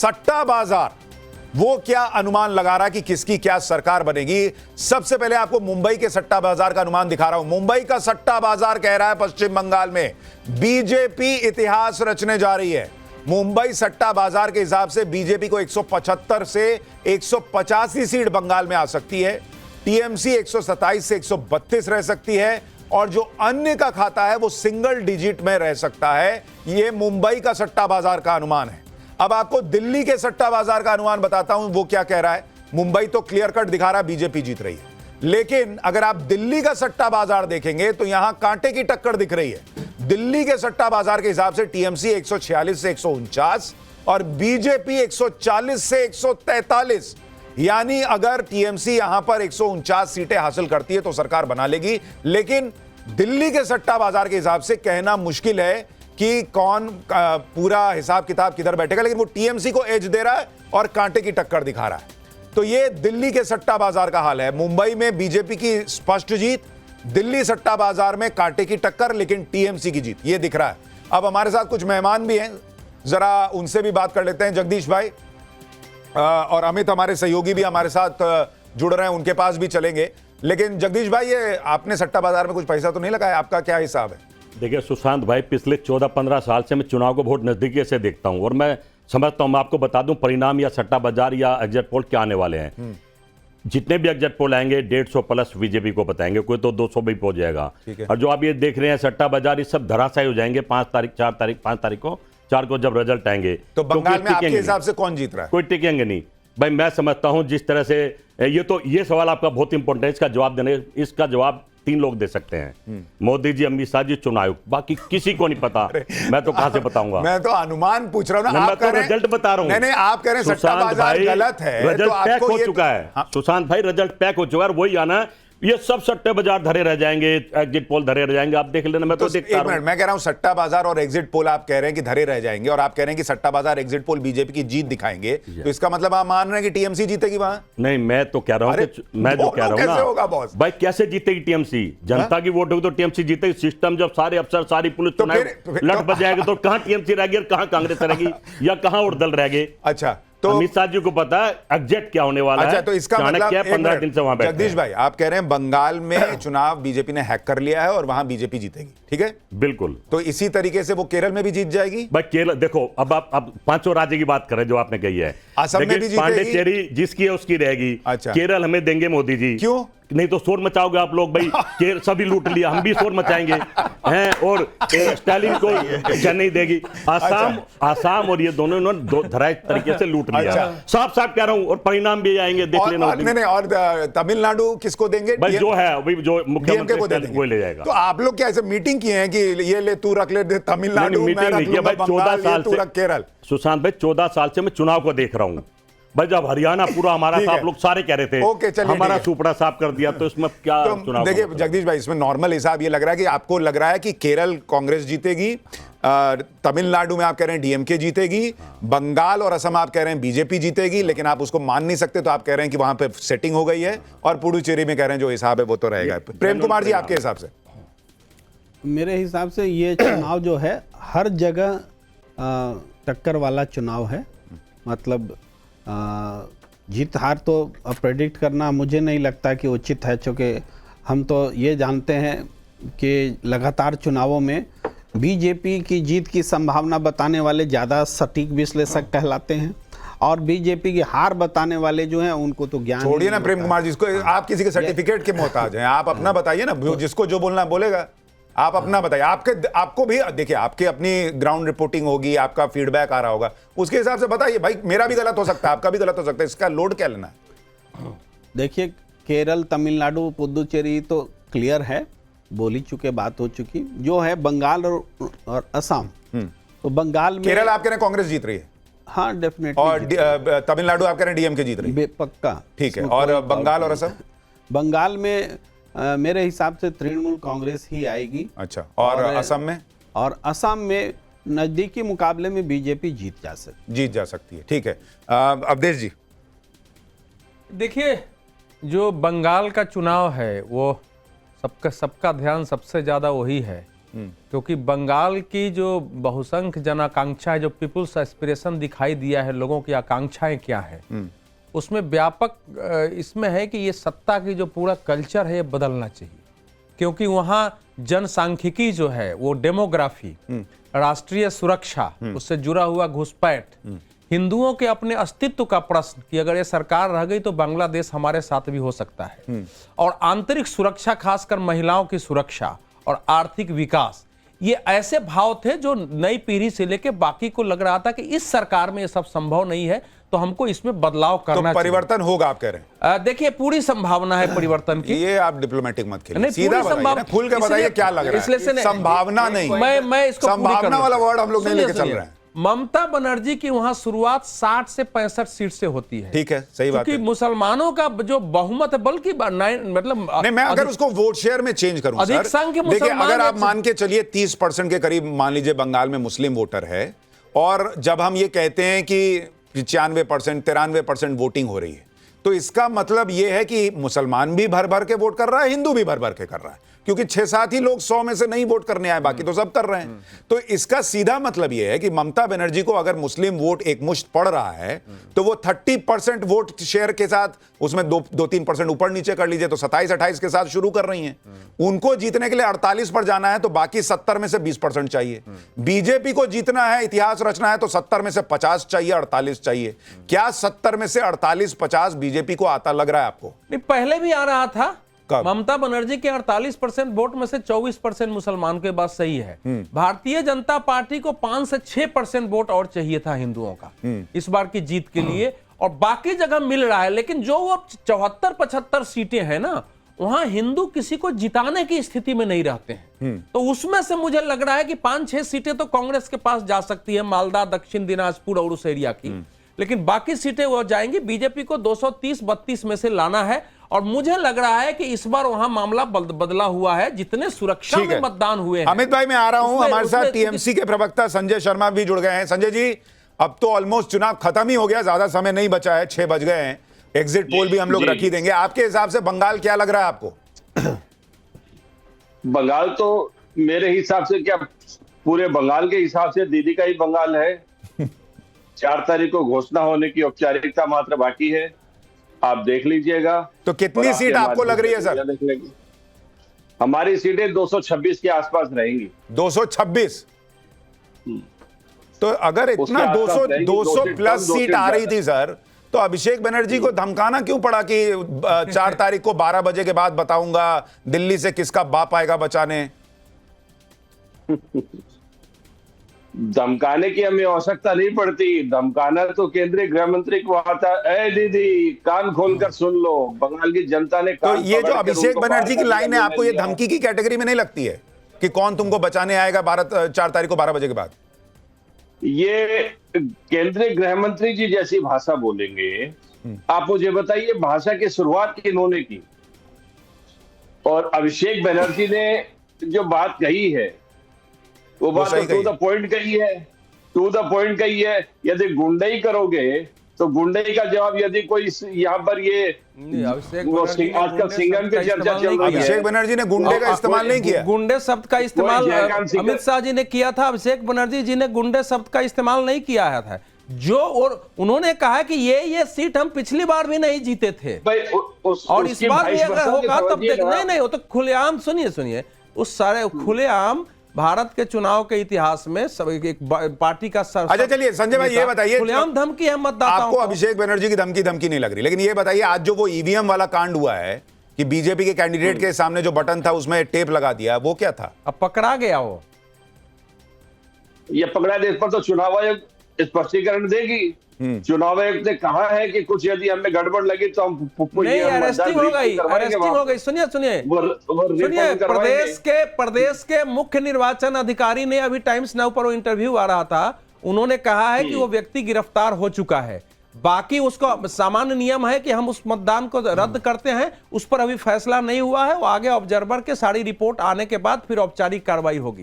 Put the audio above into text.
सट्टा बाजार वो क्या अनुमान लगा रहा है कि किसकी क्या सरकार बनेगी। सबसे पहले आपको मुंबई के सट्टा बाजार का अनुमान दिखा रहा हूं। मुंबई का सट्टा बाजार कह रहा है पश्चिम बंगाल में बीजेपी इतिहास रचने जा रही है। मुंबई सट्टा बाजार के हिसाब से बीजेपी को 175 से 185 सीट बंगाल में आ सकती है। टीएमसी 127 से 132 रह सकती है और जो अन्य का खाता है वो सिंगल डिजिट में रह सकता है। यह मुंबई का सट्टा बाजार का अनुमान है। अब आपको दिल्ली के सट्टा बाजार का अनुमान बताता हूं वो क्या कह रहा है। मुंबई तो क्लियर कट दिखा रहा है बीजेपी जीत रही है, लेकिन अगर आप दिल्ली का सट्टा बाजार देखेंगे तो यहां कांटे की टक्कर दिख रही है। दिल्ली के सट्टा बाजार के हिसाब से टीएमसी 146 से 149 और बीजेपी 140 से 143। यानी अगर टीएमसी यहां पर 149 सीटें हासिल करती है तो सरकार बना लेगी, लेकिन दिल्ली के सट्टा बाजार के हिसाब से कहना मुश्किल है कि कौन पूरा हिसाब किताब किधर बैठेगा, लेकिन वो टीएमसी को एज दे रहा है और कांटे की टक्कर दिखा रहा है। तो ये दिल्ली के सट्टा बाजार का हाल है। मुंबई में बीजेपी की स्पष्ट जीत, दिल्ली सट्टा बाजार में कांटे की टक्कर, लेकिन टीएमसी की जीत ये दिख रहा है। अब हमारे साथ कुछ मेहमान भी हैं, जरा उनसे भी बात कर लेते हैं। जगदीश भाई और अमित हमारे सहयोगी भी हमारे साथ जुड़ रहे हैं, उनके पास भी चलेंगे। लेकिन जगदीश भाई, ये आपने सट्टा बाजार में कुछ पैसा तो नहीं लगाया, आपका क्या हिसाब है? देखिए सुशांत भाई, पिछले 14-15 साल से मैं चुनाव को बहुत नजदीकी से देखता हूं और मैं समझता हूं, मैं आपको बता दूं परिणाम या सट्टा बाजार या एग्जिट पोल क्या आने वाले हैं। जितने भी एग्जिट पोल आएंगे 150 प्लस बीजेपी को बताएंगे, कोई तो 200 भी पहुंच जाएगा। और जो आप ये देख रहे हैं सट्टा बाजार, ये सब धराशायी हो जाएंगे 5 तारीख 5 तारीख को जब रिजल्ट आएंगे। तो बंगाल में आपके हिसाब से कौन जीत रहा है? कोई टिकेंगे नहीं भाई। मैं समझता हूं जिस तरह से ये सवाल आपका बहुत इंपॉर्टेंट है, इसका जवाब देने, इसका जवाब 3 लोग दे सकते हैं, मोदी जी, अमित शाह जी, चुनाव आयोग। बाकी किसी को नहीं पता। मैं तो कहां से बताऊंगा? मैं तो अनुमान पूछ रहा हूं ना, मैं तो रिजल्ट बता रहा हूं। नहीं, आप कह रहे हैं सट्टा बाजार गलत है, रिजल्ट पैक हो चुका है। सुशांत भाई, रिजल्ट पैक हो चुका है। वही आना, ये सब सट्टे बाजार धरे रह जाएंगे, एग्जिट पोल धरे रह जाएंगे। आप देख लेना, मैं तो देखता हूं। मैं कह रहा हूं सट्टा बाजार और एग्जिट पोल आप कह रहे हैं कि धरे रह जाएंगे, और आप कह रहे हैं कि सट्टा बाजार एग्जिट पोल बीजेपी की जीत दिखाएंगे, तो इसका मतलब आप मान रहे हैं कि टीएमसी जीतेगी वहां? नहीं, मैं तो कह रहा हूं कि मैं जो कह रहा हूं ना भाई, कैसे जीतेगी टीएमसी? जनता की वोट होगी तो टीएमसी जीतेगी। सिस्टम जब सारे अफसर, सारी पुलिस लट बच जाएगी तो कहां टीएमसी रहेगी और कहां कांग्रेस रहेगी या कहां और दल रहेंगे? अच्छा, तो अमित शाह जी को पता है एग्जिट क्या होने वाला है। अच्छा, तो इसका मतलब 15 दिन से वहां बैठे। जगदीश भाई, आप कह रहे हैं बंगाल में चुनाव बीजेपी ने हैक कर लिया है और वहां बीजेपी जीतेगी, ठीक है? बिल्कुल। तो इसी तरीके से वो केरल में भी जीत जाएगी? भाई केरल देखो, अब 5 राज्य की बात करें जो आपने कही है। असम में भी जीतेगी? पांडिचेरी जिसकी है उसकी रहेगी। अच्छा। केरल हमें देंगे मोदी जी। क्यों? नहीं तो शोर मचाओगे आप लोग भाई। सभी लूट लिया, हम भी शोर मचाएंगे हैं। और स्टालिन को चेन्नई देगी। आसाम और ये दोनों इन्होंने धराई तरीके से लूट लिया। साफ साफ कह रहा हूं, और परिणाम भी आएंगे, देख लेना। नहीं, और तमिलनाडु किसको देंगे? भाई जो है अभी जो मुख्यमंत्री वो ले जाएगा। तो आप लोग क्या ऐसे मीटिंग किए हैं कि ये ले तू रख ले तमिलनाडु, मीटिंग नहीं किया भाई। 14 साल से केरल। सुशांत भाई, 14 साल से मैं चुनाव को देख रहा हूं भाई। जब हरियाणा पूरा हमारा था, आप लोग सारे कह रहे थे हमारा सुपड़ा साफ कर दिया, तो इसमें क्या चुनाव? देखिए जगदीश भाई, इसमें नॉर्मल हिसाब ये लग रहा है कि आपको लग रहा है कि केरल कांग्रेस जीतेगी, तमिलनाडु में आप कह रहे हैं डीएमके जीतेगी, बंगाल और असम आप कह रहे हैं बीजेपी जीतेगी, लेकिन आप उसको मान नहीं सकते, तो आप कह रहे हैं कि वहां पे सेटिंग हो गई है, और पुडुचेरी में कह रहे हैं जो हिसाब है वो तो रहेगा। प्रेम कुमार जी, आपके हिसाब से? मेरे हिसाब से ये चुनाव जो है हर जगह टक्कर वाला चुनाव है। मतलब जीत हार तो प्रेडिक्ट करना मुझे नहीं लगता कि उचित है, क्योंकि हम तो ये जानते हैं कि लगातार चुनावों में बीजेपी की जीत की संभावना बताने वाले ज़्यादा सटीक विश्लेषक कहलाते हैं, और बीजेपी की हार बताने वाले जो हैं उनको तो ज्ञान छोड़िए ना प्रेम कुमार जी, इसको आप किसी के सर्टिफिकेट के मोहताज हैं? आप अपना बताइए ना, जिसको जो बोलना बोलेगा। आप अपना बताइए। आपको भी देखिए, आपकी अपनी ग्राउंड रिपोर्टिंग होगी, आपका फीडबैक आ रहा होगा, उसके हिसाब से बताइए। भाई मेरा भी गलत हो सकता है, आपका भी गलत हो सकता है, इसका लोड क्या लेना है? देखिए, केरल, तमिलनाडु, पुडुचेरी तो क्लियर है, बोली चुके, बात हो चुकी। जो है बंगाल और असम, तो बंगाल में केरल आप कह रहे हैं कांग्रेस जीत रही है? हाँ, डेफिनेटली। और तमिलनाडु आप कह रहे हैं डीएमके जीत रही है? पक्का, ठीक है। और बंगाल और असम? बंगाल में मेरे हिसाब से तृणमूल कांग्रेस ही आएगी। अच्छा। और असम में? और असम में नजदीकी मुकाबले में बीजेपी जीत जा सकती है। ठीक है। अवधेश जी? देखिए, जो बंगाल का चुनाव है वो सबका ध्यान सबसे ज़्यादा वही है, क्योंकि बंगाल की जो बहुसंख्य जन आकांक्षा है, जो पीपुल्स एस्पिरेशन दिखाई दिया है, लोगों की आकांक्षाएं क्या है, उसमें व्यापक इसमें है कि ये सत्ता की जो पूरा कल्चर है ये बदलना चाहिए। क्योंकि वहाँ जनसांख्यिकी जो है, वो डेमोग्राफी, राष्ट्रीय सुरक्षा, उससे जुड़ा हुआ घुसपैठ, हिंदुओं के अपने अस्तित्व का प्रश्न कि अगर ये सरकार रह गई तो बांग्लादेश हमारे साथ भी हो सकता है, और आंतरिक सुरक्षा, खासकर महिलाओं की सुरक्षा और आर्थिक विकास, ये ऐसे भाव थे जो नई पीढ़ी से लेके बाकी को लग रहा था कि इस सरकार में ये सब संभव नहीं है, तो हमको इसमें बदलाव करना तो परिवर्तन होगा आप कह रहे हैं? देखिए, पूरी संभावना है परिवर्तन की। ये आप डिप्लोमेटिक मत खेलिए, नहीं, सीधा पूरी बताइए ना, खुल के बताइए क्या लग रहा है। संभावना नहीं, मैं इसको संभावना वाला वर्ड हम लोग नहीं लेके चल रहे हैं। ममता बनर्जी की वहां शुरुआत 60 से 65 सीट से होती है। ठीक है, सही बात है। क्योंकि मुसलमानों का जो बहुमत है, बल्कि मतलब नहीं, मैं अगर उसको वोट शेयर में चेंज करूं अधिक सर, संख्य देखिए, मुसलमान अगर आप मान के चलिए 30% के करीब मान लीजिए बंगाल में मुस्लिम वोटर है, और जब हम ये कहते हैं कि 95%, 93% वोटिंग हो रही है, तो इसका मतलब यह है कि मुसलमान भी भर भर के वोट कर रहा है, हिंदू भी भर भर के कर रहा है, क्योंकि 6-7 ही लोग 100 में से नहीं वोट करने आए, बाकी तो सब कर रहे हैं। तो इसका सीधा मतलब यह है कि ममता बनर्जी को अगर मुस्लिम वोट एक मुश्त पड़ रहा है, तो वो 30% वोट शेयर के साथ, उसमें 2-3% ऊपर नीचे कर लीजिए, तो 27-28 के साथ शुरू कर रही हैं। उनको जीतने के लिए 48 पर जाना है, तो बाकी 70 में से 20% चाहिए। बीजेपी को जीतना है, इतिहास रचना है, तो 70 में से 50 चाहिए, 48 चाहिए। क्या 70 में से 48-50 बीजेपी को आता लग रहा है आपको? नहीं, पहले भी आ रहा था। कब? ममता बनर्जी के 48% वोट में से 24% मुसलमान के बात सही है। भारतीय जनता पार्टी को 5 से 6% वोट और चाहिए था हिंदुओं का इस बार की जीत के लिए, और बाकी जगह मिल रहा है। लेकिन जो वो 74-75 सीटें हैं ना, वहां हिंदू किसी को जिताने की स्थिति में नहीं रहते हैं। तो उसमें से मुझे लग रहा है कि 5-6 सीटें तो कांग्रेस के पास जा सकती है, मालदा, दक्षिण दिनाजपुर और उस एरिया की, लेकिन बाकी सीटें वो जाएंगी। बीजेपी को 230-32 में से लाना है, और मुझे लग रहा है कि इस बार वहां मामला बदला हुआ है, जितने सुरक्षा में मतदान हुए हैं। अमित भाई, मैं आ रहा हूं, हमारे साथ टीएमसी के प्रवक्ता संजय शर्मा भी जुड़ गए हैं। संजय जी, अब तो ऑलमोस्ट चुनाव खत्म ही हो गया, ज्यादा समय नहीं बचा है, 6 बज गए हैं, एग्जिट पोल भी हम लोग रख ही देंगे। आपके हिसाब से बंगाल क्या लग रहा है आपको? बंगाल तो मेरे हिसाब से, क्या पूरे बंगाल के हिसाब से दीदी का ही बंगाल है। 4 तारीख को घोषणा होने की औपचारिकता मात्र बाकी है, आप देख लीजिएगा। तो कितनी सीट आपको लग रही है सर? हमारी सीटें 226 के आसपास रहेंगी। 226? तो अगर इतना 200 प्लस सीट आ रही थी सर, तो अभिषेक बनर्जी को धमकाना क्यों पड़ा कि 4 तारीख को 12 बजे के बाद बताऊंगा दिल्ली से किसका बाप आएगा बचाने? धमकाने की हमें आवश्यकता नहीं पड़ती, धमकाना तो केंद्रीय गृह मंत्री को आता है। ए दीदी, कान खोलकर सुन लो, बंगाल की जनता ने तो ये जो अभिषेक बनर्जी की लाइन है, आपको ये धमकी की कैटेगरी में नहीं लगती है कि कौन तुमको बचाने आएगा 4 तारीख को 12 बजे के बाद? ये केंद्रीय गृह मंत्री जी जैसी भाषा बोलेंगे। आप मुझे बताइए, भाषा की शुरुआत इन्होंने की, और अभिषेक बनर्जी ने जो बात कही है, वो बात टू द पॉइंट कही है, टू द पॉइंट कही है। यदि गुंडई करोगे तो गुंडई का जवाब, यदि कोई यहाँ पर ये आजकल सिंघम की चर्चा चल रही है, अभिषेक बनर्जी ने गुंडे का इस्तेमाल नहीं किया। गुंडे शब्द का इस्तेमाल अमित शाह जी ने किया था, अभिषेक बनर्जी जी ने गुंडे शब्द का इस्तेमाल नहीं किया था। जो, और उन्होंने कहा कि ये सीट हम पिछली बार भी नहीं जीते थे, और इस बार भी अगर होगा तब देख। नहीं, वो तो खुलेआम, सुनिए, उस सारे खुलेआम भारत के चुनाव के इतिहास में सब एक पार्टी का अच्छा, चलिए संजय भाई ये बताइए, खुलेआम धमकी है मतदाताओं आपको अभिषेक बनर्जी की धमकी नहीं लग रही, लेकिन ये बताइए, आज जो वो ईवीएम वाला कांड हुआ है कि बीजेपी के कैंडिडेट के सामने जो बटन था उसमें टेप लगा दिया, वो क्या था? अब पकड़ा गया वो, ये पकड़ा दे, इस पर तो चुनाव आयोग स्पष्टीकरण देगी। चुनाव आयोग ने कहा है कि कुछ यदि हमें गड़बड़ लगी तो हम नहीं, अरेस्टिंग हो गई। सुनिए, प्रदेश के मुख्य निर्वाचन अधिकारी ने, अभी टाइम्स नाउ पर वो इंटरव्यू आ रहा था, उन्होंने कहा है कि वो व्यक्ति गिरफ्तार हो चुका है। बाकी उसको सामान्य नियम है कि हम उस मतदान को रद्द करते हैं, उस पर अभी फैसला नहीं हुआ है। वो आगे ऑब्जर्वर के सारी रिपोर्ट आने के बाद फिर औपचारिक कार्रवाई होगी।